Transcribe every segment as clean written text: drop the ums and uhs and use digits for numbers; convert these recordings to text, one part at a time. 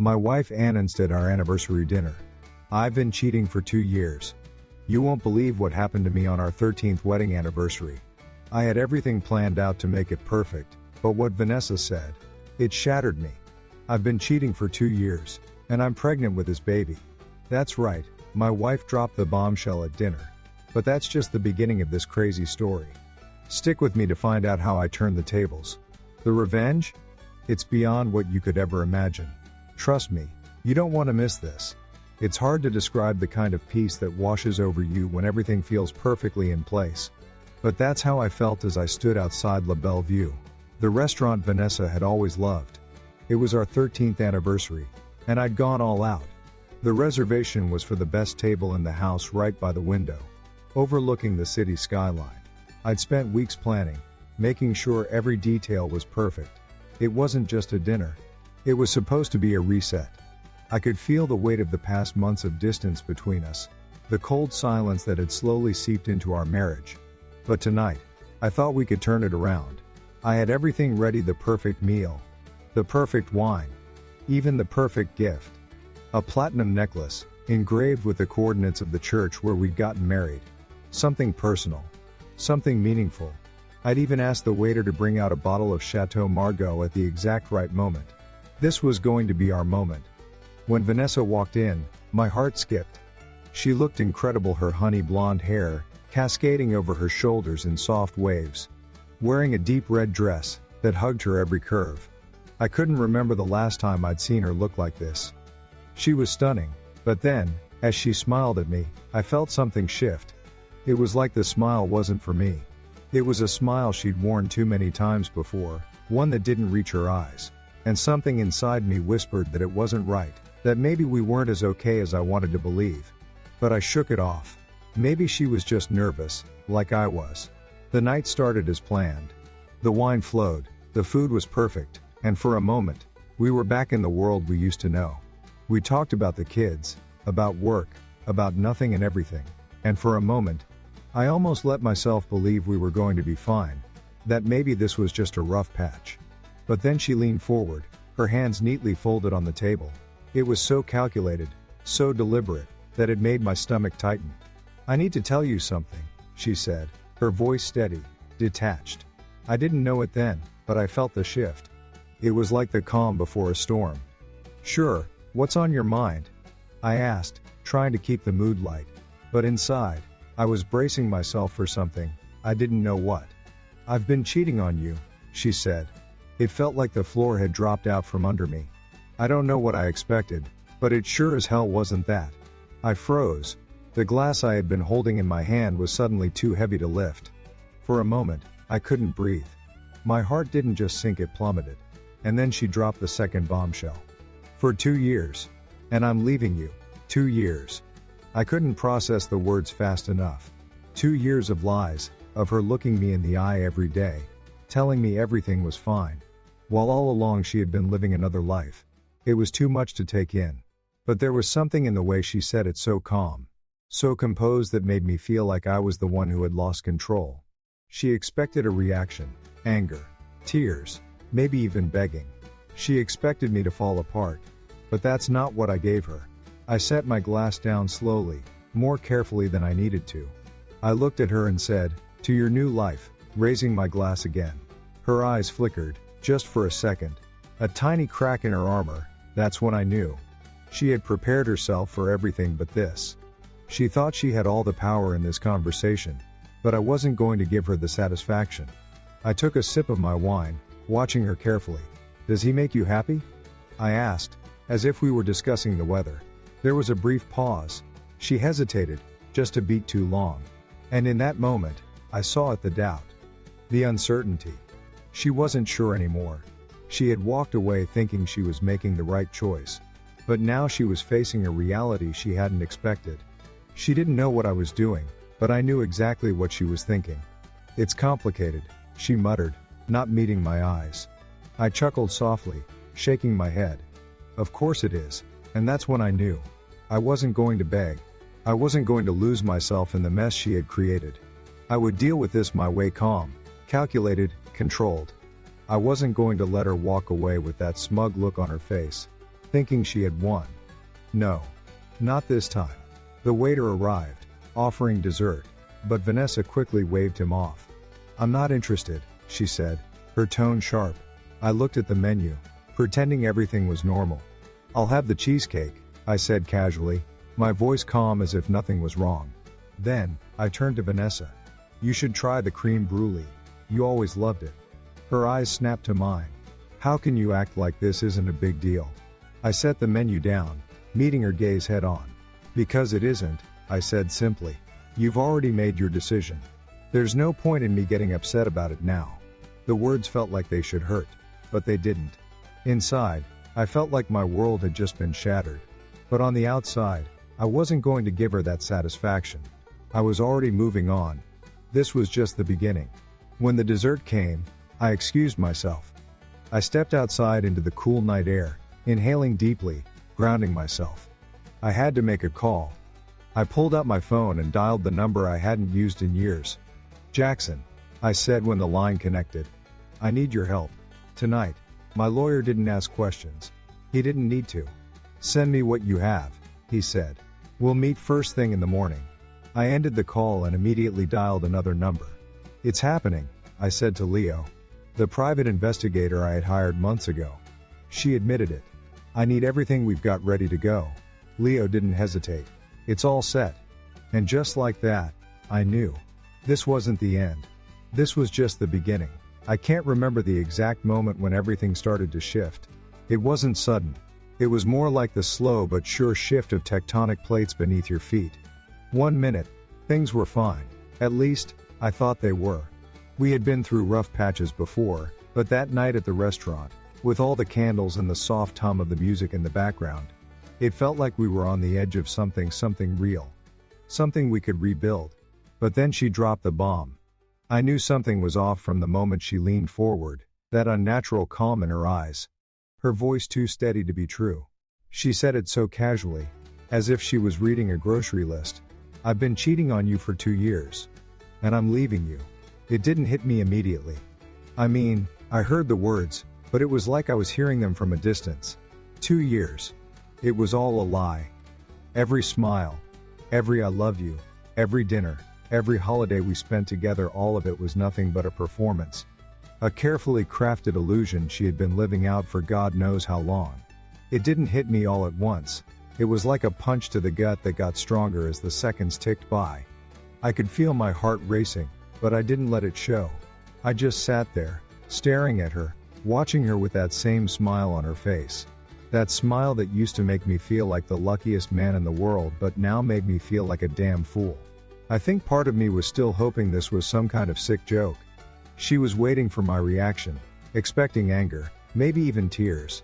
My wife Ann instead our anniversary dinner. I've been cheating for 2 years. You won't believe what happened to me on our 13th wedding anniversary. I had everything planned out to make it perfect, but what Vanessa said, it shattered me. I've been cheating for 2 years, and I'm pregnant with this baby. That's right, my wife dropped the bombshell at dinner. But that's just the beginning of this crazy story. Stick with me to find out how I turned the tables. The revenge? It's beyond what you could ever imagine. Trust me, you don't want to miss this. It's hard to describe the kind of peace that washes over you when everything feels perfectly in place. But that's how I felt as I stood outside La Bellevue, the restaurant Vanessa had always loved. It was our 13th anniversary, and I'd gone all out. The reservation was for the best table in the house right by the window, overlooking the city skyline. I'd spent weeks planning, making sure every detail was perfect. It wasn't just a dinner. It was supposed to be a reset. I could feel the weight of the past months of distance between us, the cold silence that had slowly seeped into our marriage. But tonight, I thought we could turn it around. I had everything ready: the perfect meal, the perfect wine, even the perfect gift. A platinum necklace, engraved with the coordinates of the church where we'd gotten married. Something personal. Something meaningful. I'd even asked the waiter to bring out a bottle of Chateau Margaux at the exact right moment. This was going to be our moment. When Vanessa walked in, my heart skipped. She looked incredible, her honey blonde hair cascading over her shoulders in soft waves, wearing a deep red dress that hugged her every curve. I couldn't remember the last time I'd seen her look like this. She was stunning, but then, as she smiled at me, I felt something shift. It was like the smile wasn't for me. It was a smile she'd worn too many times before, one that didn't reach her eyes. And something inside me whispered that it wasn't right, that maybe we weren't as okay as I wanted to believe. But I shook it off. Maybe she was just nervous, like I was. The night started as planned. The wine flowed, the food was perfect, and for a moment, we were back in the world we used to know. We talked about the kids, about work, about nothing and everything. And for a moment, I almost let myself believe we were going to be fine, that maybe this was just a rough patch. But then she leaned forward, her hands neatly folded on the table. It was so calculated, so deliberate, that it made my stomach tighten. "I need to tell you something," she said, her voice steady, detached. I didn't know it then, but I felt the shift. It was like the calm before a storm. "Sure, what's on your mind?" I asked, trying to keep the mood light. But inside, I was bracing myself for something, I didn't know what. "I've been cheating on you," she said. It felt like the floor had dropped out from under me. I don't know what I expected, but it sure as hell wasn't that. I froze. The glass I had been holding in my hand was suddenly too heavy to lift. For a moment, I couldn't breathe. My heart didn't just sink, it plummeted. And then she dropped the second bombshell. "For 2 years. And I'm leaving you. 2 years." I couldn't process the words fast enough. 2 years of lies, of her looking me in the eye every day, telling me everything was fine, while all along she had been living another life. It was too much to take in. But there was something in the way she said it, so calm, so composed, that made me feel like I was the one who had lost control. She expected a reaction, anger, tears, maybe even begging. She expected me to fall apart. But that's not what I gave her. I set my glass down slowly, more carefully than I needed to. I looked at her and said, "To your new life," raising my glass again. Her eyes flickered, just for a second. A tiny crack in her armor. That's when I knew. She had prepared herself for everything but this. She thought she had all the power in this conversation, but I wasn't going to give her the satisfaction. I took a sip of my wine, watching her carefully. "Does he make you happy?" I asked, as if we were discussing the weather. There was a brief pause. She hesitated, just a beat too long. And in that moment, I saw it, the doubt. The uncertainty. She wasn't sure anymore. She had walked away thinking she was making the right choice. But now she was facing a reality she hadn't expected. She didn't know what I was doing, but I knew exactly what she was thinking. "It's complicated," she muttered, not meeting my eyes. I chuckled softly, shaking my head. "Of course it is." And that's when I knew. I wasn't going to beg. I wasn't going to lose myself in the mess she had created. I would deal with this my way, calm, calculated, controlled. I wasn't going to let her walk away with that smug look on her face. thinking she had won. No. Not this time. The waiter arrived, offering dessert, but Vanessa quickly waved him off. "I'm not interested," she said, her tone sharp. I looked at the menu, pretending everything was normal. "I'll have the cheesecake," I said casually, my voice calm as if nothing was wrong. Then, I turned to Vanessa. "You should try the cream brulee. You always loved it." Her eyes snapped to mine. "How can you act like this isn't a big deal?" I set the menu down, meeting her gaze head on. "Because it isn't," I said simply. "You've already made your decision. There's no point in me getting upset about it now." The words felt like they should hurt, but they didn't. Inside, I felt like my world had just been shattered. But on the outside, I wasn't going to give her that satisfaction. I was already moving on. This was just the beginning. When the dessert came, I excused myself. I stepped outside into the cool night air, inhaling deeply, grounding myself. I had to make a call. I pulled out my phone and dialed the number I hadn't used in years. "Jackson," I said when the line connected. "I need your help. Tonight." My lawyer didn't ask questions. He didn't need to. "Send me what you have," he said. "We'll meet first thing in the morning." I ended the call and immediately dialed another number. "It's happening," I said to Leo, the private investigator I had hired months ago. She admitted it. "I need everything we've got ready to go." Leo didn't hesitate. "It's all set." And just like that, I knew. This wasn't the end. This was just the beginning. I can't remember the exact moment when everything started to shift. It wasn't sudden. It was more like the slow but sure shift of tectonic plates beneath your feet. 1 minute, things were fine. At least, I thought they were. We had been through rough patches before, but that night at the restaurant, with all the candles and the soft hum of the music in the background, it felt like we were on the edge of something real. Something we could rebuild. But then she dropped the bomb. I knew something was off from the moment she leaned forward, that unnatural calm in her eyes. Her voice too steady to be true. She said it so casually, as if she was reading a grocery list. "I've been cheating on you for 2 years. And I'm leaving you." It didn't hit me immediately. I mean, I heard the words, but it was like I was hearing them from a distance. 2 years. It was all a lie. Every smile, every "I love you," every dinner, every holiday we spent together, all of it was nothing but a performance. A carefully crafted illusion she had been living out for God knows how long. It didn't hit me all at once. It was like a punch to the gut that got stronger as the seconds ticked by. I could feel my heart racing, but I didn't let it show. I just sat there, staring at her, watching her with that same smile on her face. That smile that used to make me feel like the luckiest man in the world but now made me feel like a damn fool. I think part of me was still hoping this was some kind of sick joke. She was waiting for my reaction, expecting anger, maybe even tears.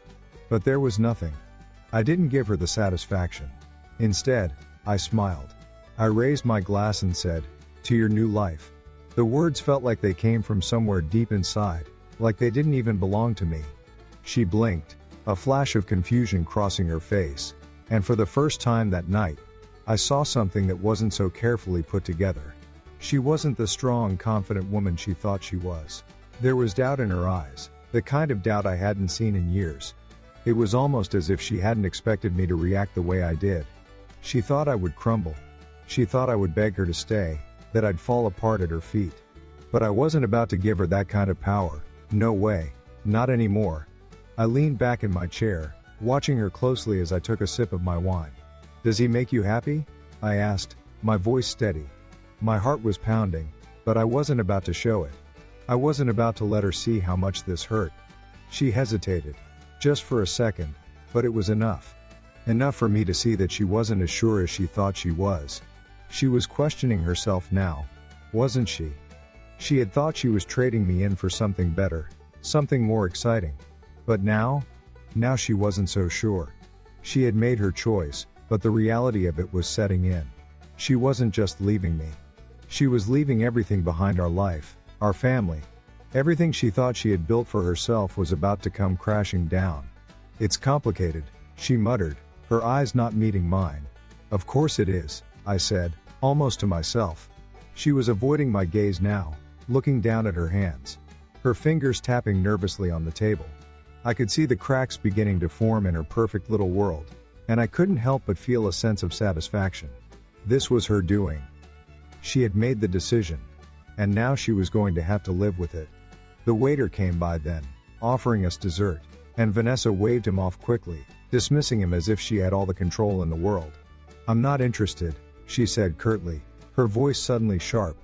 But there was nothing. I didn't give her the satisfaction. Instead, I smiled. I raised my glass and said, "To your new life." The words felt like they came from somewhere deep inside, like they didn't even belong to me. She blinked, a flash of confusion crossing her face, and for the first time that night, I saw something that wasn't so carefully put together. She wasn't the strong, confident woman she thought she was. There was doubt in her eyes, the kind of doubt I hadn't seen in years. It was almost as if she hadn't expected me to react the way I did. She thought I would crumble. She thought I would beg her to stay, that I'd fall apart at her feet. But I wasn't about to give her that kind of power. No way. Not anymore. I leaned back in my chair, watching her closely as I took a sip of my wine. "Does he make you happy?" I asked, my voice steady. My heart was pounding, but I wasn't about to show it. I wasn't about to let her see how much this hurt. She hesitated. Just for a second, but it was enough. Enough for me to see that she wasn't as sure as she thought she was. She was questioning herself now, wasn't she? She had thought she was trading me in for something better, something more exciting. But now she wasn't so sure. She had made her choice, but the reality of it was setting in. She wasn't just leaving me. She was leaving everything behind: our life, our family. Everything she thought she had built for herself was about to come crashing down. "It's complicated," she muttered, her eyes not meeting mine. "Of course it is," I said, almost to myself. She was avoiding my gaze now, looking down at her hands, her fingers tapping nervously on the table. I could see the cracks beginning to form in her perfect little world, and I couldn't help but feel a sense of satisfaction. This was her doing. She had made the decision, and now she was going to have to live with it. The waiter came by then, offering us dessert, and Vanessa waved him off quickly, dismissing him as if she had all the control in the world. "I'm not interested," she said curtly, her voice suddenly sharp.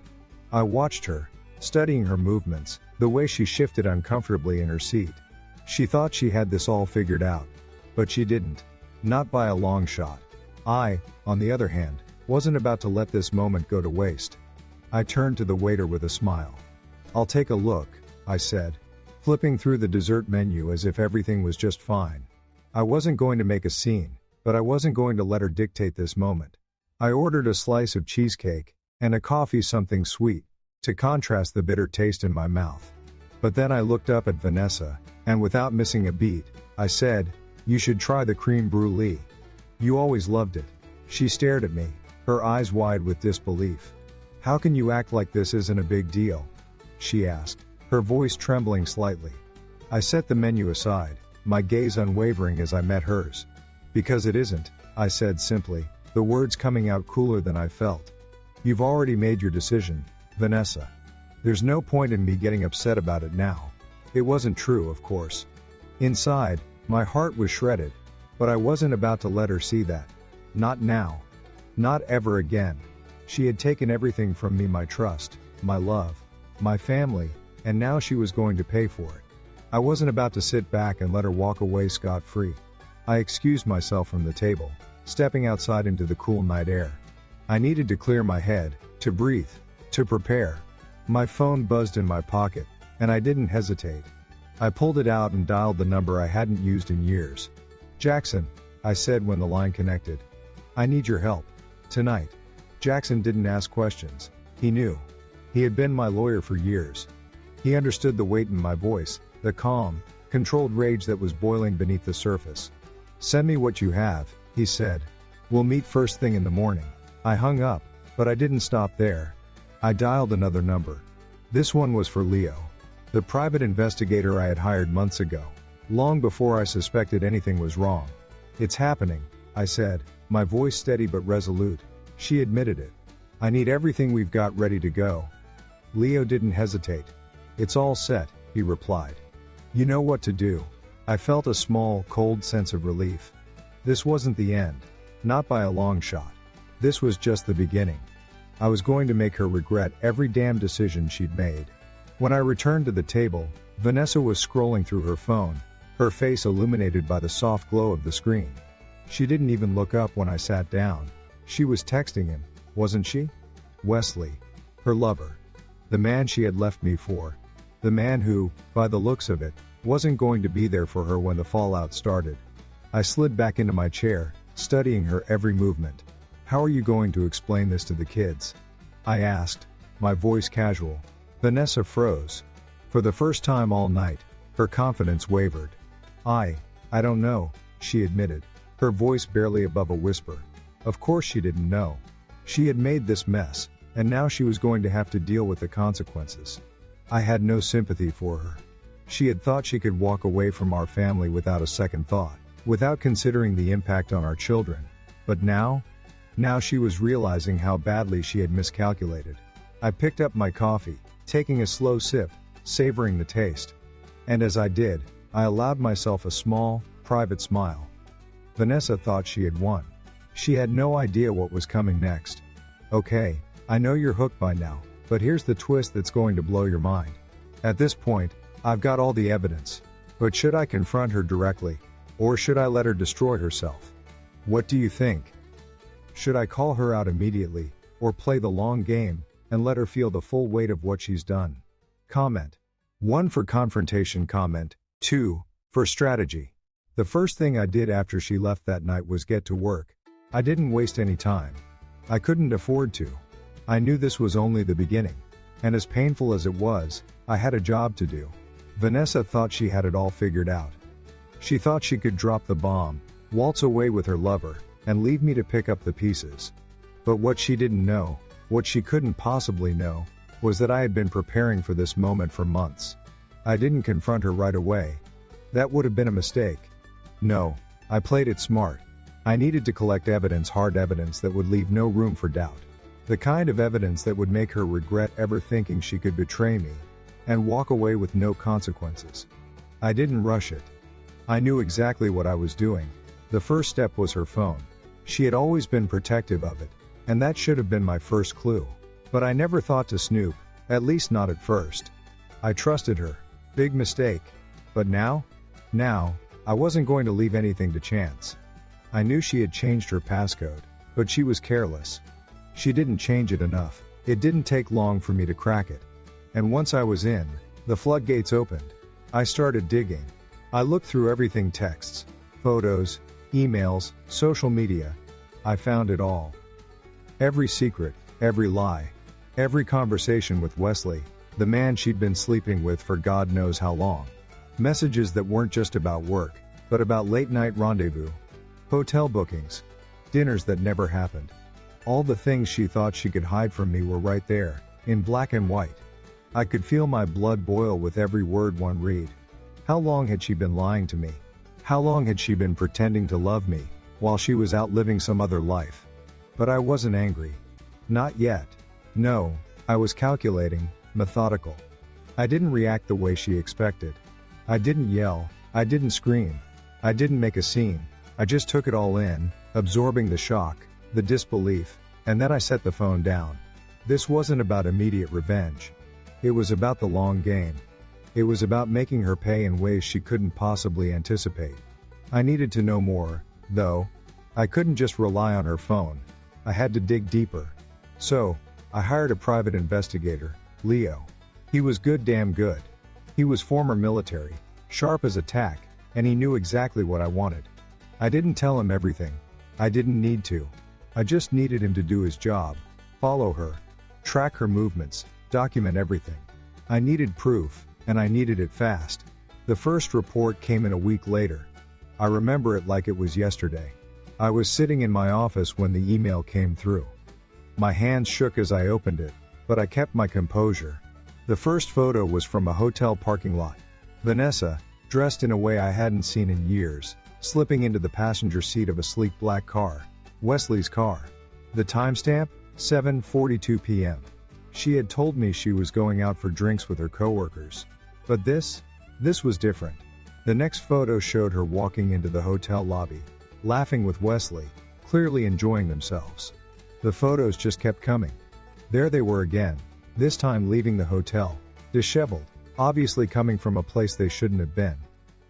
I watched her, studying her movements, the way she shifted uncomfortably in her seat. She thought she had this all figured out. But she didn't. Not by a long shot. I, on the other hand, wasn't about to let this moment go to waste. I turned to the waiter with a smile. "I'll take a look," I said, flipping through the dessert menu as if everything was just fine. I wasn't going to make a scene, but I wasn't going to let her dictate this moment. I ordered a slice of cheesecake, and a coffee something sweet, to contrast the bitter taste in my mouth. But then I looked up at Vanessa, and without missing a beat, I said, "You should try the creme brulee. You always loved it." She stared at me, her eyes wide with disbelief. "How can you act like this isn't a big deal?" she asked, her voice trembling slightly. I set the menu aside, my gaze unwavering as I met hers. "Because it isn't," I said simply, the words coming out cooler than I felt. "You've already made your decision, Vanessa. There's no point in me getting upset about it now." It wasn't true, of course. Inside, my heart was shredded, but I wasn't about to let her see that. Not now. Not ever again. She had taken everything from me, my trust, my love, my family, and now she was going to pay for it. I wasn't about to sit back and let her walk away scot-free. I excused myself from the table, stepping outside into the cool night air. I needed to clear my head, to breathe, to prepare. My phone buzzed in my pocket, and I didn't hesitate. I pulled it out and dialed the number I hadn't used in years. "Jackson," I said when the line connected. "I need your help. Tonight." Jackson didn't ask questions. He knew. He had been my lawyer for years. He understood the weight in my voice, the calm, controlled rage that was boiling beneath the surface. "Send me what you have," he said. "We'll meet first thing in the morning." I hung up, but I didn't stop there. I dialed another number. This one was for Leo, the private investigator I had hired months ago, long before I suspected anything was wrong. "It's happening," I said, my voice steady but resolute. She admitted it. "I need everything we've got ready to go." Leo didn't hesitate. "It's all set," he replied. "You know what to do." I felt a small, cold sense of relief. This wasn't the end. Not by a long shot. This was just the beginning. I was going to make her regret every damn decision she'd made. When I returned to the table, Vanessa was scrolling through her phone, her face illuminated by the soft glow of the screen. She didn't even look up when I sat down. She was texting him, wasn't she? Wesley. Her lover. The man she had left me for. The man who, by the looks of it, wasn't going to be there for her when the fallout started. I slid back into my chair, studying her every movement. "How are you going to explain this to the kids?" I asked, my voice casual. Vanessa froze. For the first time all night, her confidence wavered. I don't know," she admitted, her voice barely above a whisper. Of course she didn't know. She had made this mess, and now she was going to have to deal with the consequences. I had no sympathy for her. She had thought she could walk away from our family without a second thought, without considering the impact on our children. But now she was realizing how badly she had miscalculated. I picked up my coffee, taking a slow sip, savoring the taste. And as I did, I allowed myself a small, private smile. Vanessa thought she had won. She had no idea what was coming next. "Okay, I know you're hooked by now, but here's the twist that's going to blow your mind. At this point, I've got all the evidence. But should I confront her directly? Or should I let her destroy herself? What do you think? Should I call her out immediately, or play the long game, and let her feel the full weight of what she's done?" Comment. 1 for confrontation. Comment. 2 for strategy. The first thing I did after she left that night was get to work. I didn't waste any time. I couldn't afford to. I knew this was only the beginning. And as painful as it was, I had a job to do. Vanessa thought she had it all figured out. She thought she could drop the bomb, waltz away with her lover, and leave me to pick up the pieces. But what she didn't know, what she couldn't possibly know, was that I had been preparing for this moment for months. I didn't confront her right away. That would have been a mistake. No, I played it smart. I needed to collect evidence, hard evidence that would leave no room for doubt. The kind of evidence that would make her regret ever thinking she could betray me and walk away with no consequences. I didn't rush it. I knew exactly what I was doing. The first step was her phone. She had always been protective of it, and that should have been my first clue. But I never thought to snoop, at least not at first. I trusted her. Big mistake. But now, I wasn't going to leave anything to chance. I knew she had changed her passcode, but she was careless. She didn't change it enough. It didn't take long for me to crack it. And once I was in, the floodgates opened. I started digging. I looked through everything: texts, photos, emails, social media. I found it all. Every secret, every lie, every conversation with Wesley, the man she'd been sleeping with for God knows how long. Messages that weren't just about work, but about late-night rendezvous, hotel bookings, dinners that never happened. All the things she thought she could hide from me were right there, in black and white. I could feel my blood boil with every word one read. How long had she been lying to me? How long had she been pretending to love me, while she was out living some other life? But I wasn't angry. Not yet. No, I was calculating, methodical. I didn't react the way she expected. I didn't yell, I didn't scream, I didn't make a scene. I just took it all in, absorbing the shock, the disbelief, and then I set the phone down. This wasn't about immediate revenge. It was about the long game. It was about making her pay in ways she couldn't possibly anticipate. I needed to know more, though. I couldn't just rely on her phone. I had to dig deeper. So, I hired a private investigator, Leo. He was damn good. He was former military, sharp as a tack, and he knew exactly what I wanted. I didn't tell him everything. I didn't need to. I just needed him to do his job, follow her, track her movements, document everything. I needed proof, and I needed it fast. The first report came in a week later. I remember it like it was yesterday. I was sitting in my office when the email came through. My hands shook as I opened it, but I kept my composure. The first photo was from a hotel parking lot. Vanessa, dressed in a way I hadn't seen in years, slipping into the passenger seat of a sleek black car. Wesley's car. The timestamp? 7:42 p.m. She had told me she was going out for drinks with her coworkers. But this was different. The next photo showed her walking into the hotel lobby, laughing with Wesley, clearly enjoying themselves. The photos just kept coming. There they were again, this time leaving the hotel, disheveled, obviously coming from a place they shouldn't have been.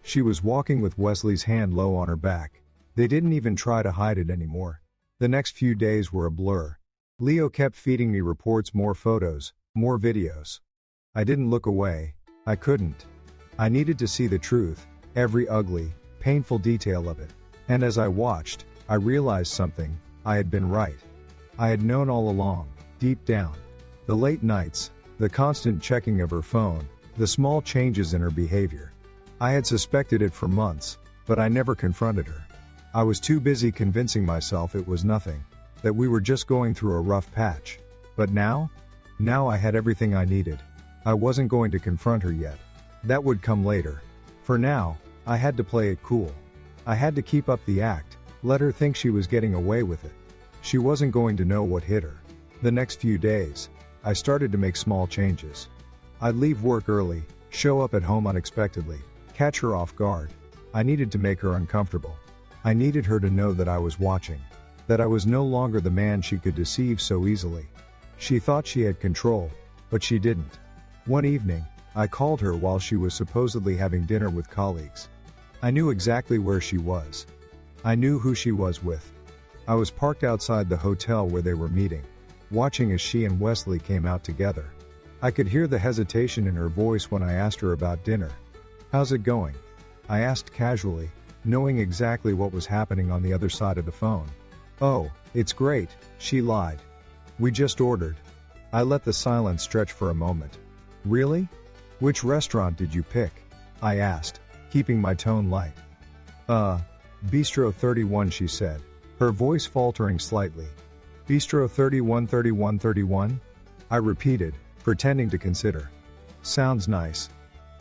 She was walking with Wesley's hand low on her back. They didn't even try to hide it anymore. The next few days were a blur. Leo kept feeding me reports, more photos, more videos. I didn't look away. I couldn't. I needed to see the truth, every ugly, painful detail of it. And as I watched, I realized something. I had been right. I had known all along, deep down. The late nights, the constant checking of her phone, the small changes in her behavior. I had suspected it for months, but I never confronted her. I was too busy convincing myself it was nothing, that we were just going through a rough patch. But now I had everything I needed. I wasn't going to confront her yet. That would come later. For now, I had to play it cool. I had to keep up the act, let her think she was getting away with it. She wasn't going to know what hit her. The next few days, I started to make small changes. I'd leave work early, show up at home unexpectedly, catch her off guard. I needed to make her uncomfortable. I needed her to know that I was watching, that I was no longer the man she could deceive so easily. She thought she had control, but she didn't. One evening, I called her while she was supposedly having dinner with colleagues. I knew exactly where she was. I knew who she was with. I was parked outside the hotel where they were meeting, watching as she and Wesley came out together. I could hear the hesitation in her voice when I asked her about dinner. "How's it going?" I asked casually, knowing exactly what was happening on the other side of the phone. "Oh, it's great," she lied. "We just ordered." I let the silence stretch for a moment. "Really? Which restaurant did you pick?" I asked, keeping my tone light. Bistro 31, she said, her voice faltering slightly. "Bistro 31. I repeated, pretending to consider. "Sounds nice.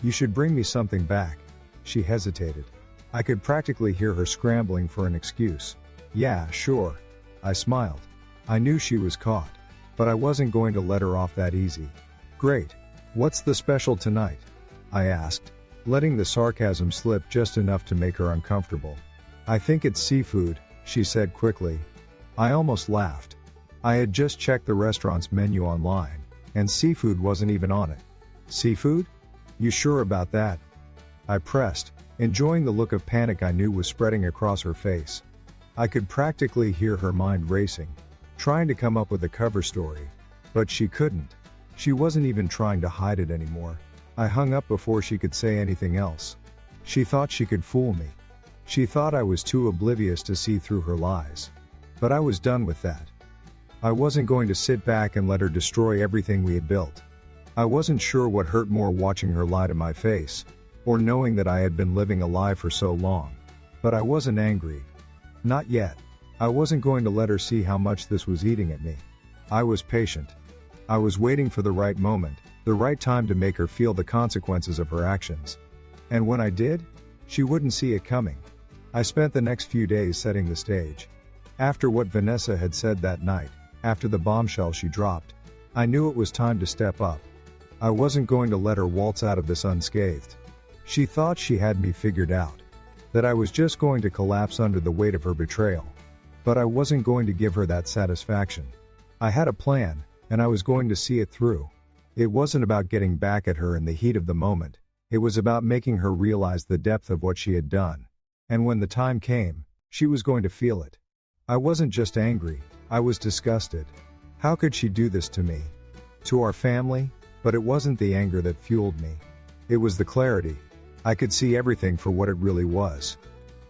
You should bring me something back." She hesitated. I could practically hear her scrambling for an excuse. Yeah, sure. I smiled. I knew she was caught. But I wasn't going to let her off that easy. Great. What's the special tonight? I asked, letting the sarcasm slip just enough to make her uncomfortable. I think it's seafood, she said quickly. I almost laughed. I had just checked the restaurant's menu online, and seafood wasn't even on it. Seafood? You sure about that? I pressed, enjoying the look of panic I knew was spreading across her face. I could practically hear her mind racing, trying to come up with a cover story. But she couldn't. She wasn't even trying to hide it anymore. I hung up before she could say anything else. She thought she could fool me. She thought I was too oblivious to see through her lies. But I was done with that. I wasn't going to sit back and let her destroy everything we had built. I wasn't sure what hurt more, watching her lie to my face, or knowing that I had been living a lie for so long. But I wasn't angry. Not yet. I wasn't going to let her see how much this was eating at me. I was patient. I was waiting for the right moment, the right time to make her feel the consequences of her actions. And when I did, she wouldn't see it coming. I spent the next few days setting the stage. After what Vanessa had said that night, after the bombshell she dropped, I knew it was time to step up. I wasn't going to let her waltz out of this unscathed. She thought she had me figured out, that I was just going to collapse under the weight of her betrayal. But I wasn't going to give her that satisfaction. I had a plan, and I was going to see it through. It wasn't about getting back at her in the heat of the moment. It was about making her realize the depth of what she had done. And when the time came, she was going to feel it. I wasn't just angry, I was disgusted. How could she do this to me? To our family? But it wasn't the anger that fueled me. It was the clarity. I could see everything for what it really was.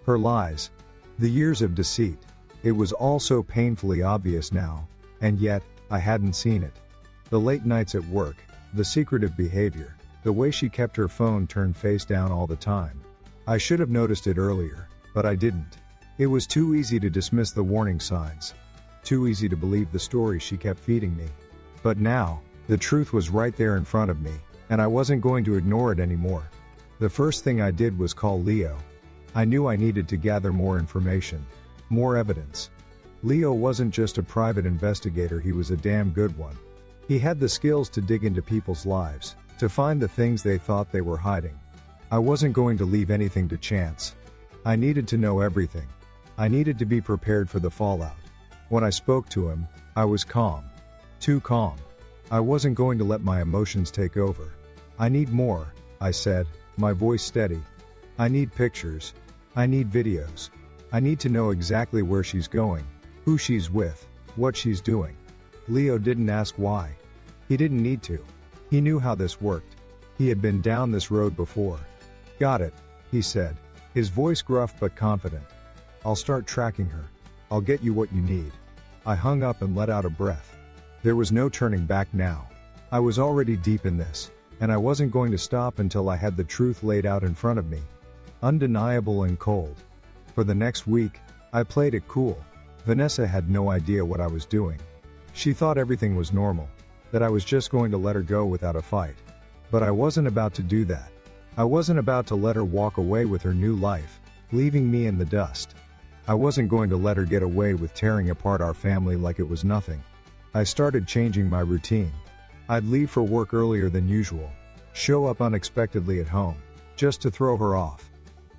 Her lies. The years of deceit. It was all so painfully obvious now, and yet, I hadn't seen it. The late nights at work, the secretive behavior, the way she kept her phone turned face down all the time. I should have noticed it earlier, but I didn't. It was too easy to dismiss the warning signs. Too easy to believe the stories she kept feeding me. But now, the truth was right there in front of me, and I wasn't going to ignore it anymore. The first thing I did was call Leo. I knew I needed to gather more information, more evidence. Leo wasn't just a private investigator, he was a damn good one. He had the skills to dig into people's lives, to find the things they thought they were hiding. I wasn't going to leave anything to chance. I needed to know everything. I needed to be prepared for the fallout. When I spoke to him, I was calm. Too calm. I wasn't going to let my emotions take over. I need more, I said, my voice steady. I need pictures. I need videos. I need to know exactly where she's going, who she's with, what she's doing. Leo didn't ask why. He didn't need to. He knew how this worked. He had been down this road before. Got it, he said, his voice gruff but confident. I'll start tracking her. I'll get you what you need. I hung up and let out a breath. There was no turning back now. I was already deep in this, and I wasn't going to stop until I had the truth laid out in front of me. Undeniable and cold. For the next week, I played it cool. Vanessa had no idea what I was doing. She thought everything was normal, that I was just going to let her go without a fight. But I wasn't about to do that. I wasn't about to let her walk away with her new life, leaving me in the dust. I wasn't going to let her get away with tearing apart our family like it was nothing. I started changing my routine. I'd leave for work earlier than usual, show up unexpectedly at home, just to throw her off.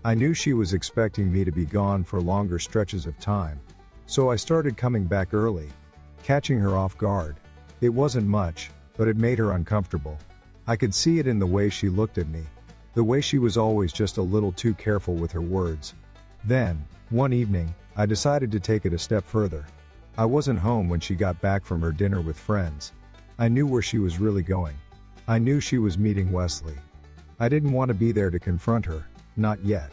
I knew she was expecting me to be gone for longer stretches of time, so I started coming back early, catching her off guard. It wasn't much, but it made her uncomfortable. I could see it in the way she looked at me, the way she was always just a little too careful with her words. Then, one evening, I decided to take it a step further. I wasn't home when she got back from her dinner with friends. I knew where she was really going. I knew she was meeting Wesley. I didn't want to be there to confront her, not yet.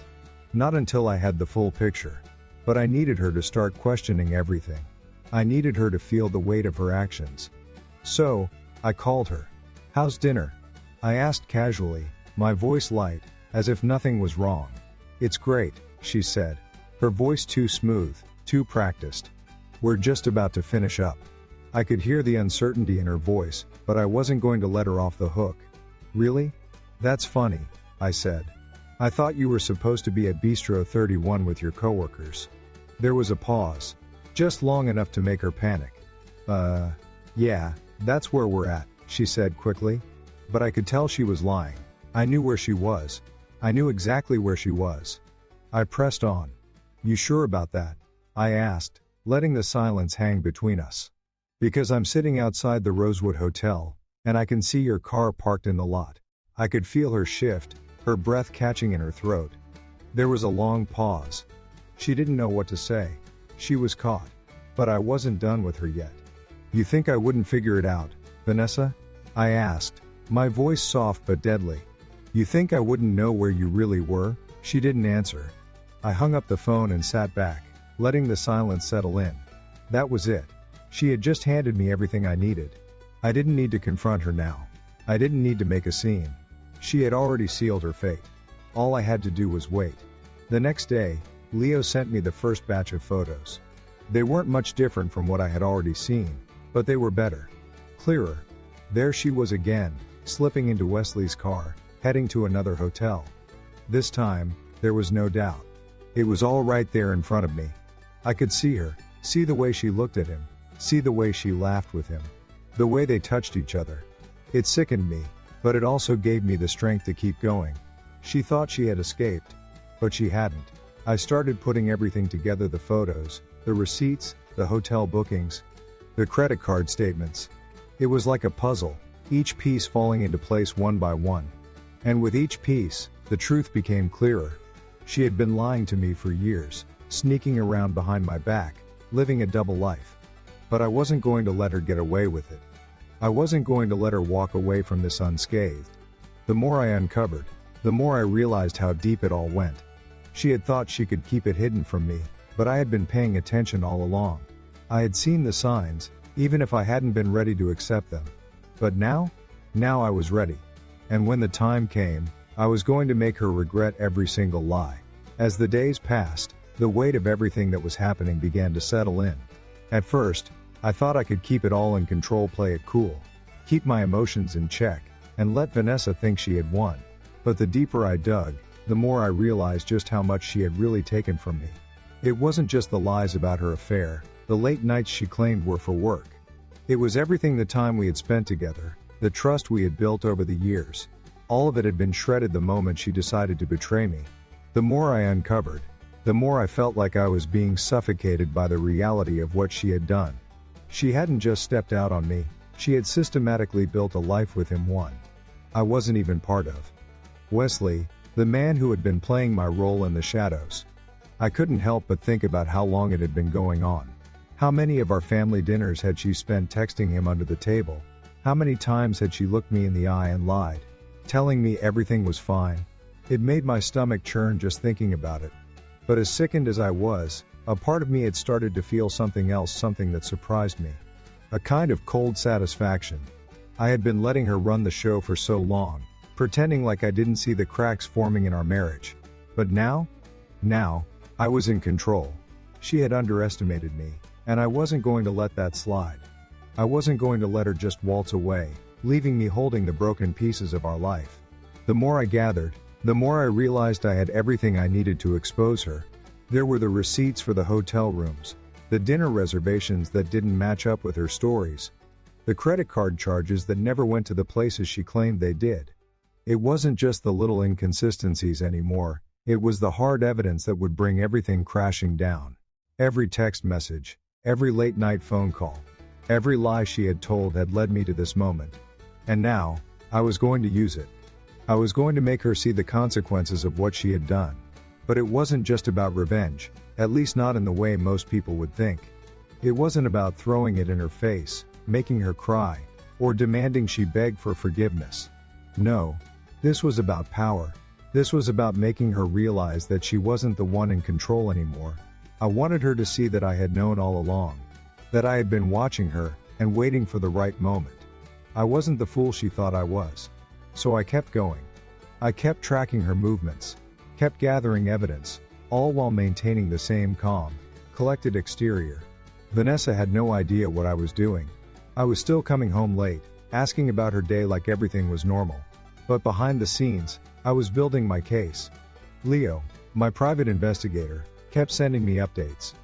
Not until I had the full picture. But I needed her to start questioning everything. I needed her to feel the weight of her actions. So, I called her. How's dinner? I asked casually, my voice light, as if nothing was wrong. It's great, she said. Her voice too smooth, too practiced. We're just about to finish up. I could hear the uncertainty in her voice, but I wasn't going to let her off the hook. Really? That's funny, I said. I thought you were supposed to be at Bistro 31 with your coworkers. There was a pause. Just long enough to make her panic. Yeah, that's where we're at, she said quickly. But I could tell she was lying. I knew where she was. I knew exactly where she was. I pressed on. You sure about that? I asked, letting the silence hang between us. Because I'm sitting outside the Rosewood Hotel, and I can see your car parked in the lot. I could feel her shift, her breath catching in her throat. There was a long pause. She didn't know what to say. She was caught. But I wasn't done with her yet. You think I wouldn't figure it out, Vanessa? I asked, my voice soft but deadly. You think I wouldn't know where you really were? She didn't answer. I hung up the phone and sat back, letting the silence settle in. That was it. She had just handed me everything I needed. I didn't need to confront her now. I didn't need to make a scene. She had already sealed her fate. All I had to do was wait. The next day, Leo sent me the first batch of photos. They weren't much different from what I had already seen, but they were better. Clearer. There she was again, slipping into Wesley's car, heading to another hotel. This time, there was no doubt. It was all right there in front of me. I could see her, see the way she looked at him, see the way she laughed with him, the way they touched each other. It sickened me, but it also gave me the strength to keep going. She thought she had escaped, but she hadn't. I started putting everything together, the photos, the receipts, the hotel bookings, the credit card statements. It was like a puzzle, each piece falling into place one by one. And with each piece, the truth became clearer. She had been lying to me for years, sneaking around behind my back, living a double life. But I wasn't going to let her get away with it. I wasn't going to let her walk away from this unscathed. The more I uncovered, the more I realized how deep it all went. She had thought she could keep it hidden from me, but I had been paying attention all along. I had seen the signs, even if I hadn't been ready to accept them. But now I was ready. And when the time came, I was going to make her regret every single lie. As the days passed, the weight of everything that was happening began to settle in. At first, I thought I could keep it all in control, play it cool, keep my emotions in check, and let Vanessa think she had won. But the deeper I dug, the more I realized just how much she had really taken from me. It wasn't just the lies about her affair, the late nights she claimed were for work. It was everything, the time we had spent together, the trust we had built over the years. All of it had been shredded the moment she decided to betray me. The more I uncovered, the more I felt like I was being suffocated by the reality of what she had done. She hadn't just stepped out on me, she had systematically built a life with him, one I wasn't even part of. Wesley, the man who had been playing my role in the shadows. I couldn't help but think about how long it had been going on. How many of our family dinners had she spent texting him under the table? How many times had she looked me in the eye and lied, telling me everything was fine? It made my stomach churn just thinking about it. But as sickened as I was, a part of me had started to feel something else, something that surprised me. A kind of cold satisfaction. I had been letting her run the show for so long, pretending like I didn't see the cracks forming in our marriage. But now, I was in control. She had underestimated me, and I wasn't going to let that slide. I wasn't going to let her just waltz away, leaving me holding the broken pieces of our life. The more I gathered, the more I realized I had everything I needed to expose her. There were the receipts for the hotel rooms, the dinner reservations that didn't match up with her stories, the credit card charges that never went to the places she claimed they did. It wasn't just the little inconsistencies anymore, it was the hard evidence that would bring everything crashing down. Every text message, every late night phone call, every lie she had told had led me to this moment. And now, I was going to use it. I was going to make her see the consequences of what she had done. But it wasn't just about revenge, at least not in the way most people would think. It wasn't about throwing it in her face, making her cry, or demanding she beg for forgiveness. No, this was about power. This was about making her realize that she wasn't the one in control anymore. I wanted her to see that I had known all along, that I had been watching her and waiting for the right moment. I wasn't the fool she thought I was. So I kept going. I kept tracking her movements, kept gathering evidence, all while maintaining the same calm, collected exterior. Vanessa had no idea what I was doing. I was still coming home late, asking about her day like everything was normal. But behind the scenes, I was building my case. Leo, my private investigator, kept sending me updates.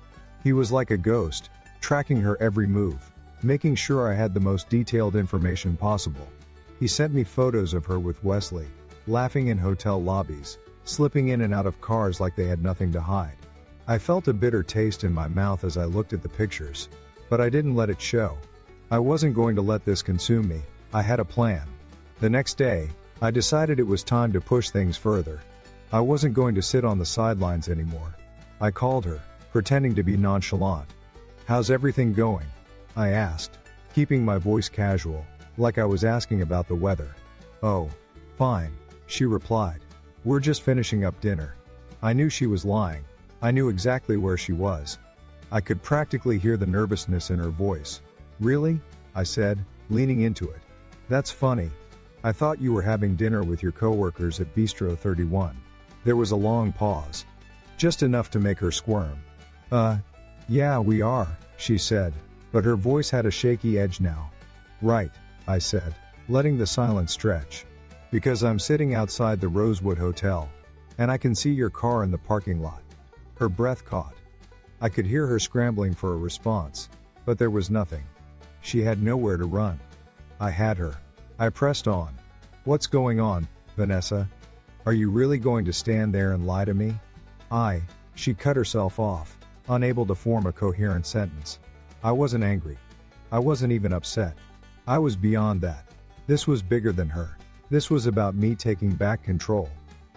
He was like a ghost, tracking her every move, making sure I had the most detailed information possible. He sent me photos of her with Wesley, laughing in hotel lobbies, slipping in and out of cars like they had nothing to hide. I felt a bitter taste in my mouth as I looked at the pictures, but I didn't let it show. I wasn't going to let this consume me. I had a plan. The next day, I decided it was time to push things further. I wasn't going to sit on the sidelines anymore. I called her, pretending to be nonchalant. "How's everything going?" I asked, keeping my voice casual, like I was asking about the weather. "Oh, fine," she replied. "We're just finishing up dinner." I knew she was lying. I knew exactly where she was. I could practically hear the nervousness in her voice. "Really?" I said, leaning into it. "That's funny. I thought you were having dinner with your coworkers at Bistro 31. There was a long pause. Just enough to make her squirm. Yeah, we are," she said, but her voice had a shaky edge now. "Right," I said, letting the silence stretch. "Because I'm sitting outside the Rosewood Hotel, and I can see your car in the parking lot." Her breath caught. I could hear her scrambling for a response, but there was nothing. She had nowhere to run. I had her. I pressed on. "What's going on, Vanessa? Are you really going to stand there and lie to me?" She cut herself off, unable to form a coherent sentence. I wasn't angry. I wasn't even upset. I was beyond that. This was bigger than her. This was about me taking back control.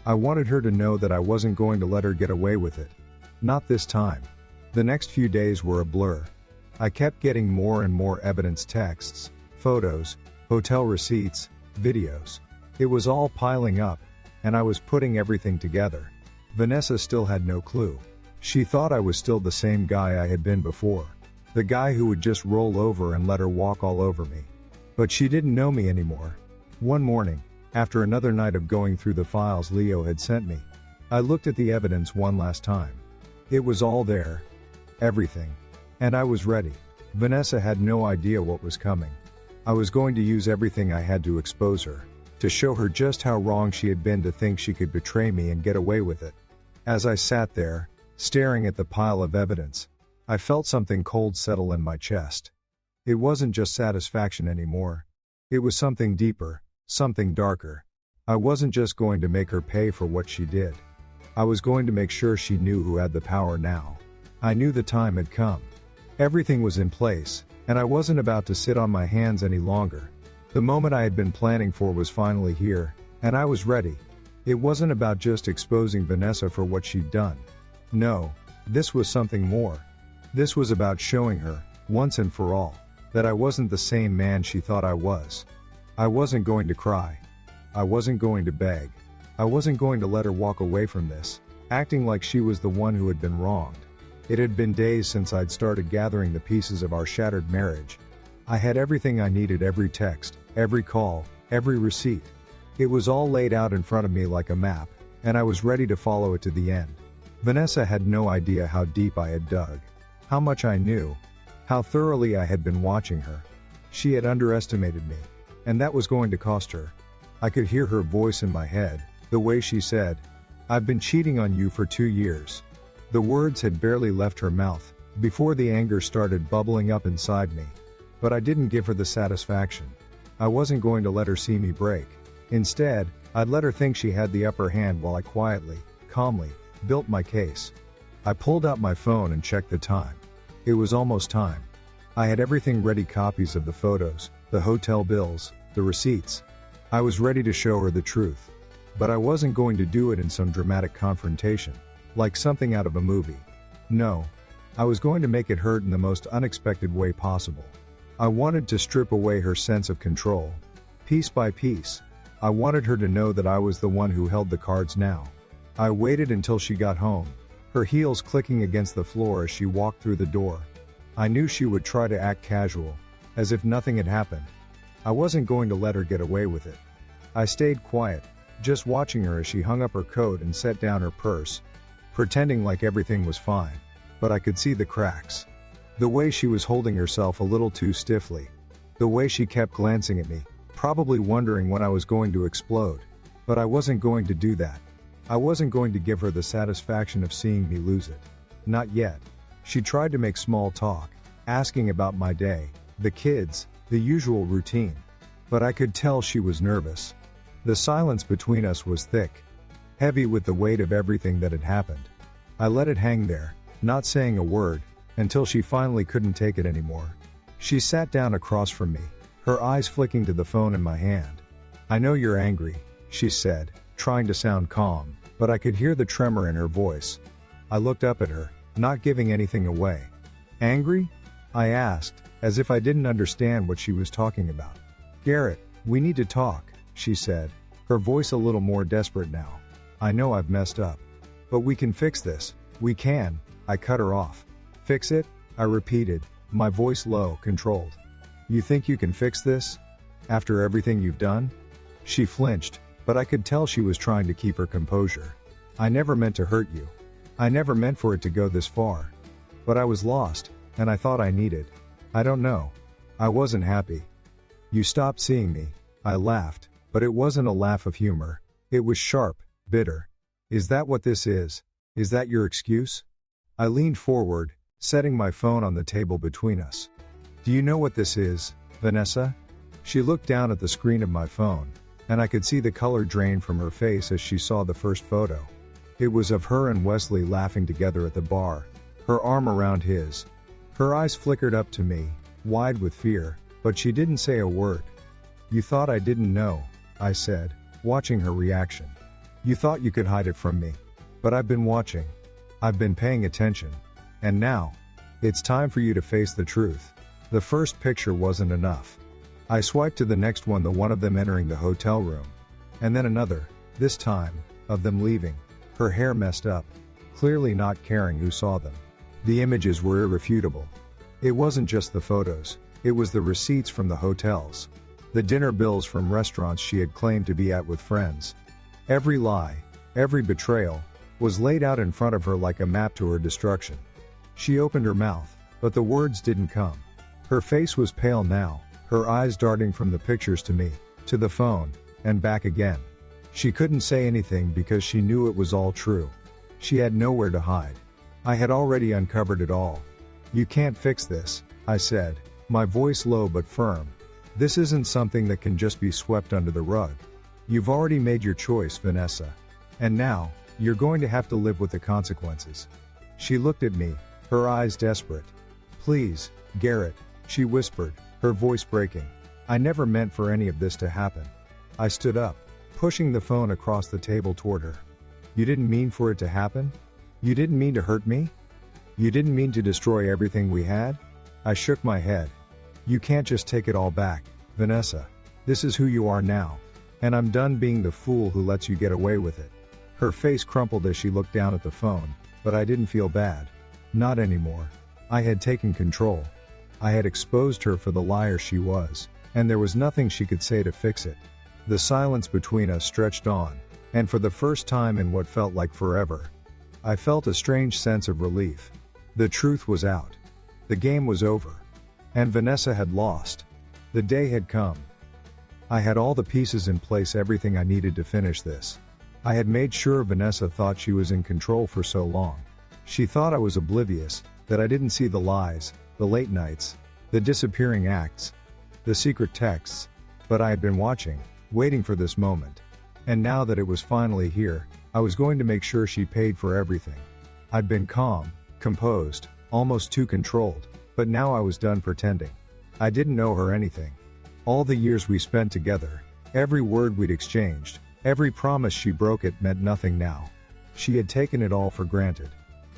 I wanted her to know that I wasn't going to let her get away with it. Not this time. The next few days were a blur. I kept getting more and more evidence, texts, photos, hotel receipts, videos. It was all piling up, and I was putting everything together. Vanessa still had no clue. She thought I was still the same guy I had been before. The guy who would just roll over and let her walk all over me. But she didn't know me anymore. One morning, after another night of going through the files Leo had sent me, I looked at the evidence one last time. It was all there. Everything. And I was ready. Vanessa had no idea what was coming. I was going to use everything I had to expose her, to show her just how wrong she had been to think she could betray me and get away with it. As I sat there, staring at the pile of evidence, I felt something cold settle in my chest. It wasn't just satisfaction anymore. It was something deeper, something darker. I wasn't just going to make her pay for what she did. I was going to make sure she knew who had the power now. I knew the time had come. Everything was in place, and I wasn't about to sit on my hands any longer. The moment I had been planning for was finally here, and I was ready. It wasn't about just exposing Vanessa for what she'd done. No, this was something more. This was about showing her, once and for all, that I wasn't the same man she thought I was. I wasn't going to cry. I wasn't going to beg. I wasn't going to let her walk away from this, acting like she was the one who had been wronged. It had been days since I'd started gathering the pieces of our shattered marriage. I had everything I needed, every text, every call, every receipt. It was all laid out in front of me like a map, and I was ready to follow it to the end. Vanessa had no idea how deep I had dug, how much I knew, how thoroughly I had been watching her. She had underestimated me, and that was going to cost her. I could hear her voice in my head, the way she said, "I've been cheating on you for 2 years." The words had barely left her mouth before the anger started bubbling up inside me. But I didn't give her the satisfaction. I wasn't going to let her see me break. Instead, I'd let her think she had the upper hand while I quietly, calmly, built my case. I pulled out my phone and checked the time. It was almost time. I had everything ready, copies of the photos, the hotel bills, the receipts. I was ready to show her the truth. But I wasn't going to do it in some dramatic confrontation, like something out of a movie. No. I was going to make it hurt in the most unexpected way possible. I wanted to strip away her sense of control. Piece by piece. I wanted her to know that I was the one who held the cards now. I waited until she got home, her heels clicking against the floor as she walked through the door. I knew she would try to act casual, as if nothing had happened. I wasn't going to let her get away with it. I stayed quiet, just watching her as she hung up her coat and set down her purse, pretending like everything was fine. But I could see the cracks. The way she was holding herself a little too stiffly. The way she kept glancing at me, probably wondering when I was going to explode. But I wasn't going to do that. I wasn't going to give her the satisfaction of seeing me lose it. Not yet. She tried to make small talk, asking about my day, the kids, the usual routine. But I could tell she was nervous. The silence between us was thick, heavy with the weight of everything that had happened. I let it hang there, not saying a word, until she finally couldn't take it anymore. She sat down across from me, her eyes flicking to the phone in my hand. "I know you're angry," she said, trying to sound calm, but I could hear the tremor in her voice. I looked up at her, not giving anything away. "Angry?" I asked, as if I didn't understand what she was talking about. "Garrett, we need to talk," she said, her voice a little more desperate now. "I know I've messed up. But we can fix this. We can." I cut her off. "Fix it?" I repeated, my voice low, controlled. "You think you can fix this? After everything you've done?" She flinched, but I could tell she was trying to keep her composure. "I never meant to hurt you. I never meant for it to go this far. But I was lost, and I thought I needed. I don't know. I wasn't happy. You stopped seeing me." I laughed, but it wasn't a laugh of humor. It was sharp, bitter. "Is that what this is? Is that your excuse?" I leaned forward, setting my phone on the table between us. "Do you know what this is, Vanessa?" She looked down at the screen of my phone, and I could see the color drain from her face as she saw the first photo. It was of her and Wesley laughing together at the bar, her arm around his. Her eyes flickered up to me, wide with fear, but she didn't say a word. "You thought I didn't know," I said, watching her reaction. "You thought you could hide it from me. But I've been watching. I've been paying attention. And now, it's time for you to face the truth." The first picture wasn't enough. I swiped to the next one, the one of them entering the hotel room. And then another, this time, of them leaving. Her hair messed up, clearly not caring who saw them. The images were irrefutable. It wasn't just the photos, it was the receipts from the hotels. The dinner bills from restaurants she had claimed to be at with friends. Every lie, every betrayal, was laid out in front of her like a map to her destruction. She opened her mouth, but the words didn't come. Her face was pale now, her eyes darting from the pictures to me, to the phone, and back again. She couldn't say anything because she knew it was all true. She had nowhere to hide. I had already uncovered it all. "You can't fix this," I said, my voice low but firm. "This isn't something that can just be swept under the rug. You've already made your choice, Vanessa. And now, you're going to have to live with the consequences." She looked at me, her eyes desperate. "Please, Garrett," she whispered, her voice breaking. "I never meant for any of this to happen." I stood up, pushing the phone across the table toward her. "You didn't mean for it to happen? You didn't mean to hurt me? You didn't mean to destroy everything we had?" I shook my head. "You can't just take it all back, Vanessa. This is who you are now. And I'm done being the fool who lets you get away with it." Her face crumpled as she looked down at the phone, but I didn't feel bad. Not anymore. I had taken control. I had exposed her for the liar she was, and there was nothing she could say to fix it. The silence between us stretched on, and for the first time in what felt like forever, I felt a strange sense of relief. The truth was out. The game was over. And Vanessa had lost. The day had come. I had all the pieces in place, everything I needed to finish this. I had made sure Vanessa thought she was in control for so long. She thought I was oblivious, that I didn't see the lies, the late nights, the disappearing acts, the secret texts. But I had been watching, waiting for this moment. And now that it was finally here, I was going to make sure she paid for everything. I'd been calm, composed, almost too controlled, but now I was done pretending. I didn't know her anything. All the years we spent together, every word we'd exchanged, every promise she broke, it meant nothing now. She had taken it all for granted.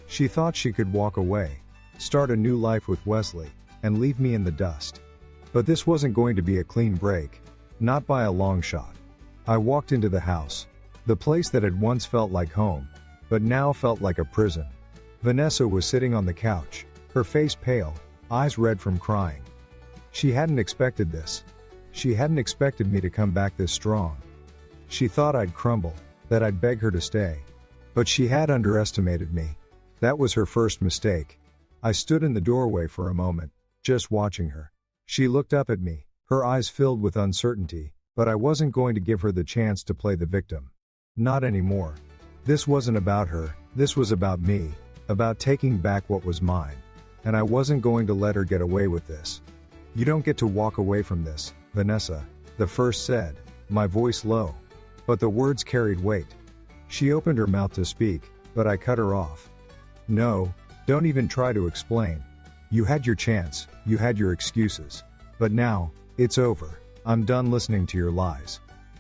She thought she could walk away, start a new life with Wesley, and leave me in the dust. But this wasn't going to be a clean break. Not by a long shot. I walked into the house. The place that had once felt like home, but now felt like a prison. Vanessa was sitting on the couch, her face pale, eyes red from crying. She hadn't expected this. She hadn't expected me to come back this strong. She thought I'd crumble, that I'd beg her to stay. But she had underestimated me. That was her first mistake. I stood in the doorway for a moment, just watching her. She looked up at me, her eyes filled with uncertainty, but I wasn't going to give her the chance to play the victim. Not anymore. This wasn't about her, this was about me, about taking back what was mine. And I wasn't going to let her get away with this. You don't get to walk away from this, Vanessa, the first said, my voice low. But the words carried weight. She opened her mouth to speak, but I cut her off. No, don't even try to explain. You had your chance, you had your excuses. But now, it's over. I'm done listening to your lies.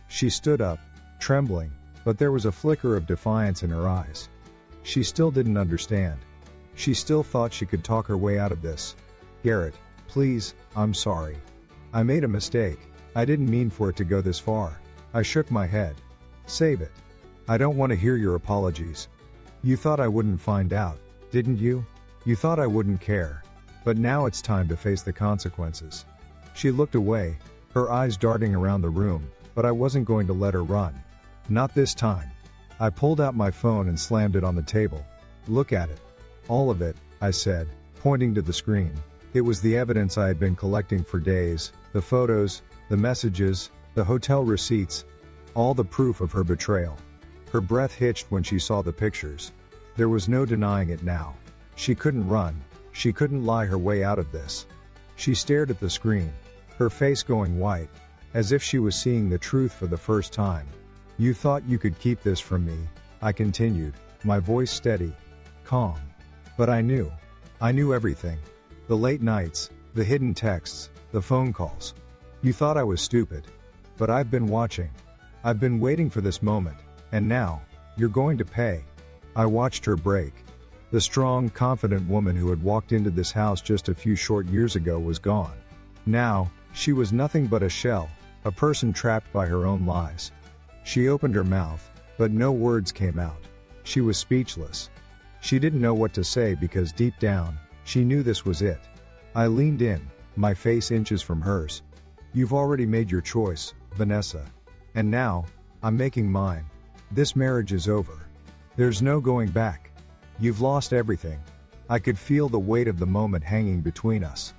She stood up, trembling, but there was a flicker of defiance in her eyes. She still didn't understand. She still thought she could talk her way out of this. Garrett, please, I'm sorry. I made a mistake. I didn't mean for it to go this far. I shook my head. Save it. I don't want to hear your apologies. You thought I wouldn't find out, didn't you? You thought I wouldn't care. But now it's time to face the consequences. She looked away, her eyes darting around the room, but I wasn't going to let her run. Not this time. I pulled out my phone and slammed it on the table. Look at it. All of it, I said, pointing to the screen. It was the evidence I had been collecting for days, the photos, the messages, the hotel receipts, all the proof of her betrayal. Her breath hitched when she saw the pictures. There was no denying it now. She couldn't run. She couldn't lie her way out of this. She stared at the screen, her face going white, as if she was seeing the truth for the first time. You thought you could keep this from me, I continued, my voice steady, calm. But I knew. I knew everything. The late nights, the hidden texts, the phone calls. You thought I was stupid. But I've been watching. I've been waiting for this moment, and now, you're going to pay. I watched her break. The strong, confident woman who had walked into this house just a few short years ago was gone. Now, she was nothing but a shell, a person trapped by her own lies. She opened her mouth, but no words came out. She was speechless. She didn't know what to say because deep down, she knew this was it. I leaned in, my face inches from hers. You've already made your choice, Vanessa. And now, I'm making mine. This marriage is over. There's no going back. You've lost everything. I could feel the weight of the moment hanging between us.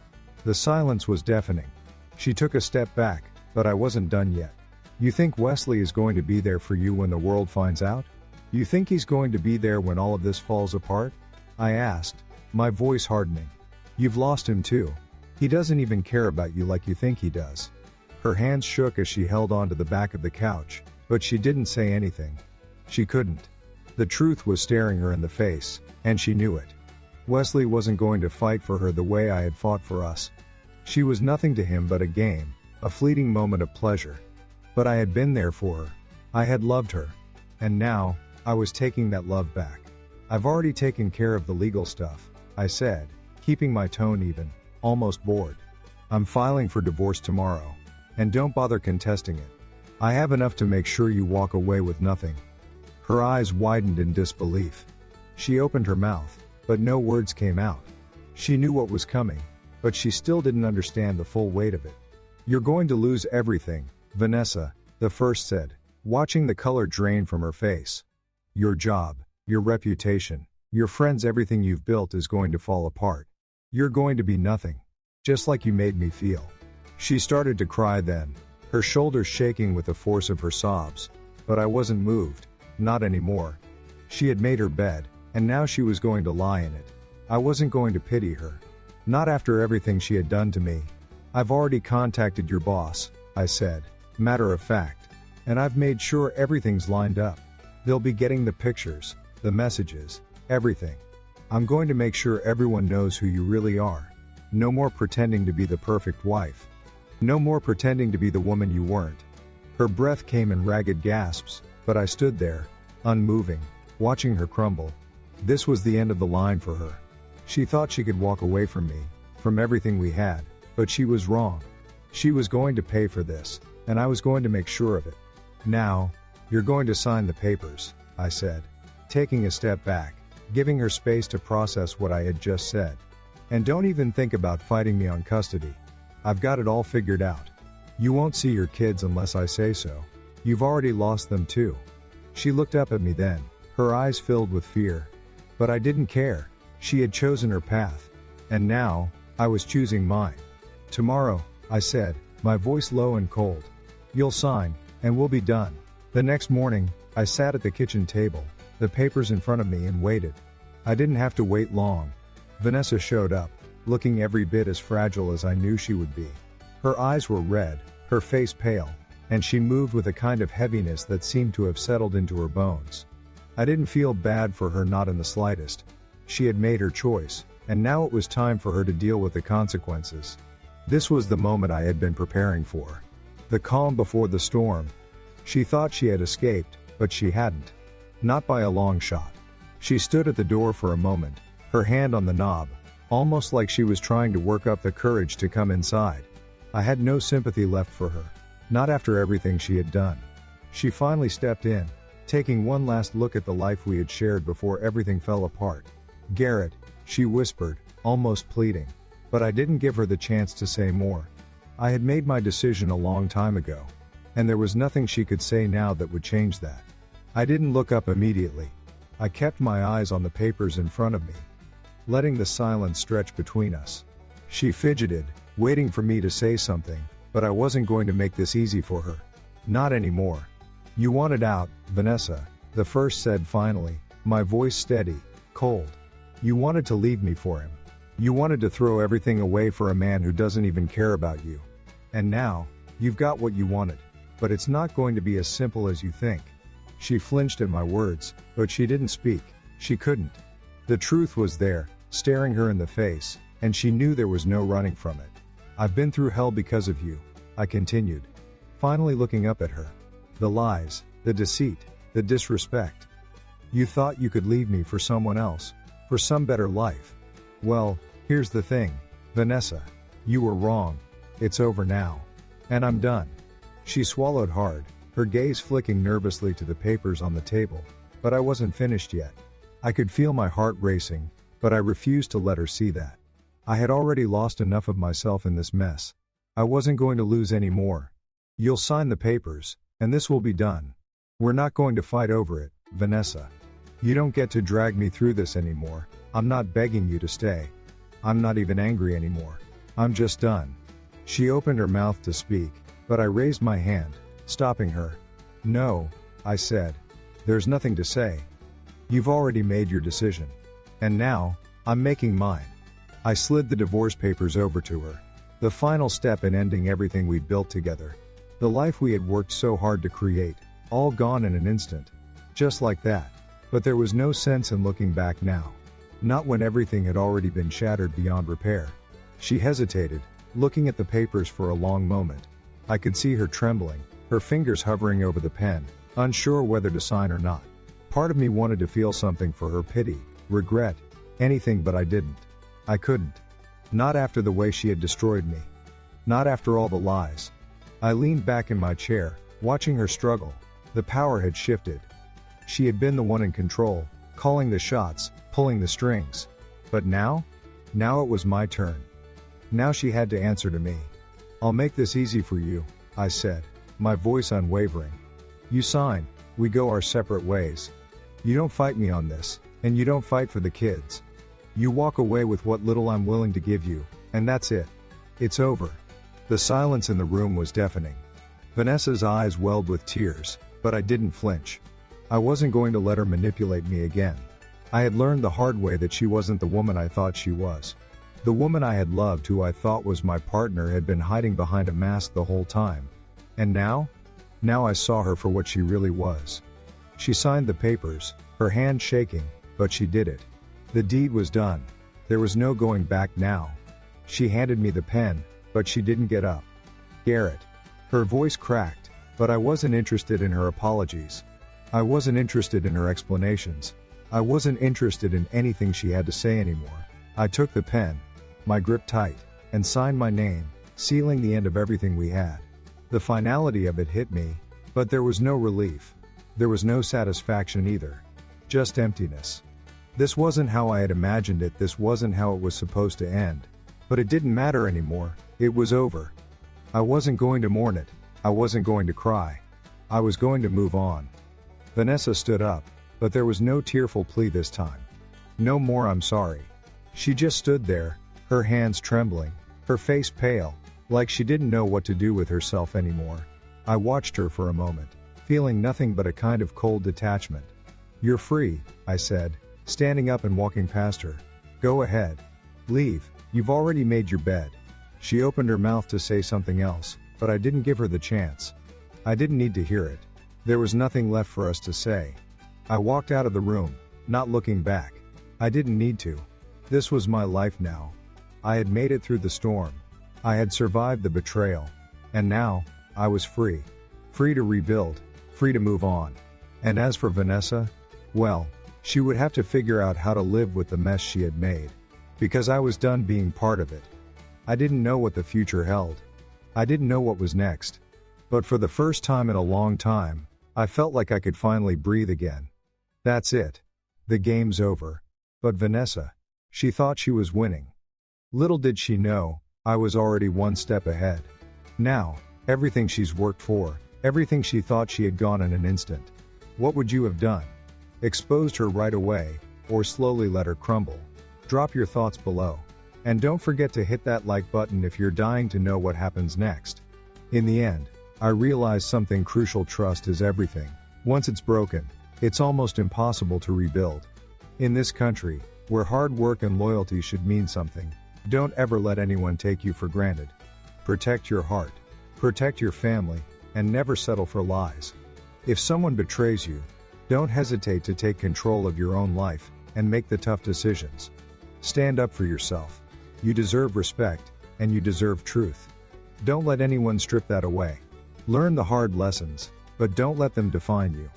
The silence was deafening. She took a step back, but I wasn't done yet. You think Wesley is going to be there for you when the world finds out? You think he's going to be there when all of this falls apart? I asked, my voice hardening. You've lost him too. He doesn't even care about you like you think he does. Her hands shook as she held onto the back of the couch, but she didn't say anything. She couldn't. The truth was staring her in the face, and she knew it. Wesley wasn't going to fight for her the way I had fought for us. She was nothing to him but a game, a fleeting moment of pleasure. But I had been there for her. I had loved her. And now, I was taking that love back. I've already taken care of the legal stuff, I said, keeping my tone even, almost bored. I'm filing for divorce tomorrow. And don't bother contesting it. I have enough to make sure you walk away with nothing. Her eyes widened in disbelief. She opened her mouth, but no words came out. She knew what was coming, but she still didn't understand the full weight of it. You're going to lose everything, Vanessa, the first said, watching the color drain from her face. Your job, your reputation, your friends, everything you've built is going to fall apart. You're going to be nothing. Just like you made me feel. She started to cry then, her shoulders shaking with the force of her sobs. But I wasn't moved, not anymore. She had made her bed, and now she was going to lie in it. I wasn't going to pity her. Not after everything she had done to me. I've already contacted your boss, I said, matter of fact. And I've made sure everything's lined up. They'll be getting the pictures, the messages, everything. I'm going to make sure everyone knows who you really are. No more pretending to be the perfect wife. No more pretending to be the woman you weren't. Her breath came in ragged gasps, but I stood there, unmoving, watching her crumble. This was the end of the line for her. She thought she could walk away from me, from everything we had, but she was wrong. She was going to pay for this, and I was going to make sure of it. Now, you're going to sign the papers, I said, taking a step back, giving her space to process what I had just said. And don't even think about fighting me on custody. I've got it all figured out. You won't see your kids unless I say so. You've already lost them too. She looked up at me then, her eyes filled with fear. But I didn't care. She had chosen her path. And now, I was choosing mine. Tomorrow, I said, my voice low and cold. You'll sign, and we'll be done. The next morning, I sat at the kitchen table, the papers in front of me, and waited. I didn't have to wait long. Vanessa showed up, looking every bit as fragile as I knew she would be. Her eyes were red, her face pale, and she moved with a kind of heaviness that seemed to have settled into her bones. I didn't feel bad for her, not in the slightest. She had made her choice, and now it was time for her to deal with the consequences. This was the moment I had been preparing for. The calm before the storm. She thought she had escaped, but she hadn't. Not by a long shot. She stood at the door for a moment, her hand on the knob, almost like she was trying to work up the courage to come inside. I had no sympathy left for her. Not after everything she had done. She finally stepped in, taking one last look at the life we had shared before everything fell apart. "Garrett," she whispered, almost pleading. But I didn't give her the chance to say more. I had made my decision a long time ago. And there was nothing she could say now that would change that. I didn't look up immediately. I kept my eyes on the papers in front of me, letting the silence stretch between us. She fidgeted, waiting for me to say something, but I wasn't going to make this easy for her. Not anymore. "You wanted out, Vanessa," the first said finally, my voice steady, cold. "You wanted to leave me for him. You wanted to throw everything away for a man who doesn't even care about you. And now, you've got what you wanted. But it's not going to be as simple as you think." She flinched at my words, but she didn't speak. She couldn't. The truth was there, staring her in the face, and she knew there was no running from it. "I've been through hell because of you," I continued, finally looking up at her. "The lies, the deceit, the disrespect. You thought you could leave me for someone else, for some better life. Well, here's the thing, Vanessa. You were wrong. It's over now. And I'm done." She swallowed hard, her gaze flicking nervously to the papers on the table, but I wasn't finished yet. I could feel my heart racing, but I refused to let her see that. I had already lost enough of myself in this mess. I wasn't going to lose any more. "You'll sign the papers, and this will be done. We're not going to fight over it, Vanessa. You don't get to drag me through this anymore. I'm not begging you to stay. I'm not even angry anymore. I'm just done." She opened her mouth to speak, but I raised my hand, stopping her. "No," I said. "There's nothing to say. You've already made your decision. And now, I'm making mine." I slid the divorce papers over to her. The final step in ending everything we'd built together. The life we had worked so hard to create, all gone in an instant. Just like that. But there was no sense in looking back now. Not when everything had already been shattered beyond repair. She hesitated, looking at the papers for a long moment. I could see her trembling, her fingers hovering over the pen, unsure whether to sign or not. Part of me wanted to feel something for her, pity, regret, anything, but I didn't. I couldn't. Not after the way she had destroyed me. Not after all the lies. I leaned back in my chair, watching her struggle. The power had shifted. She had been the one in control, calling the shots, pulling the strings. But now? Now it was my turn. Now she had to answer to me. "I'll make this easy for you," I said, my voice unwavering. "You sign, we go our separate ways. You don't fight me on this, and you don't fight for the kids. You walk away with what little I'm willing to give you, and that's it. It's over." The silence in the room was deafening. Vanessa's eyes welled with tears, but I didn't flinch. I wasn't going to let her manipulate me again. I had learned the hard way that she wasn't the woman I thought she was. The woman I had loved, who I thought was my partner, had been hiding behind a mask the whole time. And now? Now I saw her for what she really was. She signed the papers, her hand shaking, but she did it. The deed was done. There was no going back now. She handed me the pen, but she didn't get up. "Garrett." Her voice cracked, but I wasn't interested in her apologies. I wasn't interested in her explanations. I wasn't interested in anything she had to say anymore. I took the pen, my grip tight, and signed my name, sealing the end of everything we had. The finality of it hit me, but there was no relief. There was no satisfaction either. Just emptiness. This wasn't how I had imagined it, this wasn't how it was supposed to end. But it didn't matter anymore, it was over. I wasn't going to mourn it, I wasn't going to cry. I was going to move on. Vanessa stood up, but there was no tearful plea this time. No more "I'm sorry." She just stood there, her hands trembling, her face pale, like she didn't know what to do with herself anymore. I watched her for a moment, feeling nothing but a kind of cold detachment. You're free, I said, standing up and walking past her. Go ahead. Leave, you've already made your bed. She opened her mouth to say something else, but I didn't give her the chance. I didn't need to hear it. There was nothing left for us to say. I walked out of the room, not looking back. I didn't need to. This was my life now. I had made it through the storm. I had survived the betrayal. And now, I was free. Free to rebuild, free to move on. And as for Vanessa, well, she would have to figure out how to live with the mess she had made. Because I was done being part of it. I didn't know what the future held. I didn't know what was next. But for the first time in a long time, I felt like I could finally breathe again. That's it. The game's over. But Vanessa, she thought she was winning. Little did she know, I was already one step ahead. Now, everything she's worked for, everything she thought she had gone in an instant. What would you have done? Exposed her right away, or slowly let her crumble? Drop your thoughts below. And don't forget to hit that like button if you're dying to know what happens next. In the end, I realized something crucial: trust is everything. Once it's broken, it's almost impossible to rebuild. In this country, where hard work and loyalty should mean something, don't ever let anyone take you for granted. Protect your heart, protect your family, and never settle for lies. If someone betrays you, don't hesitate to take control of your own life and make the tough decisions. Stand up for yourself. You deserve respect, and you deserve truth. Don't let anyone strip that away. Learn the hard lessons, but don't let them define you.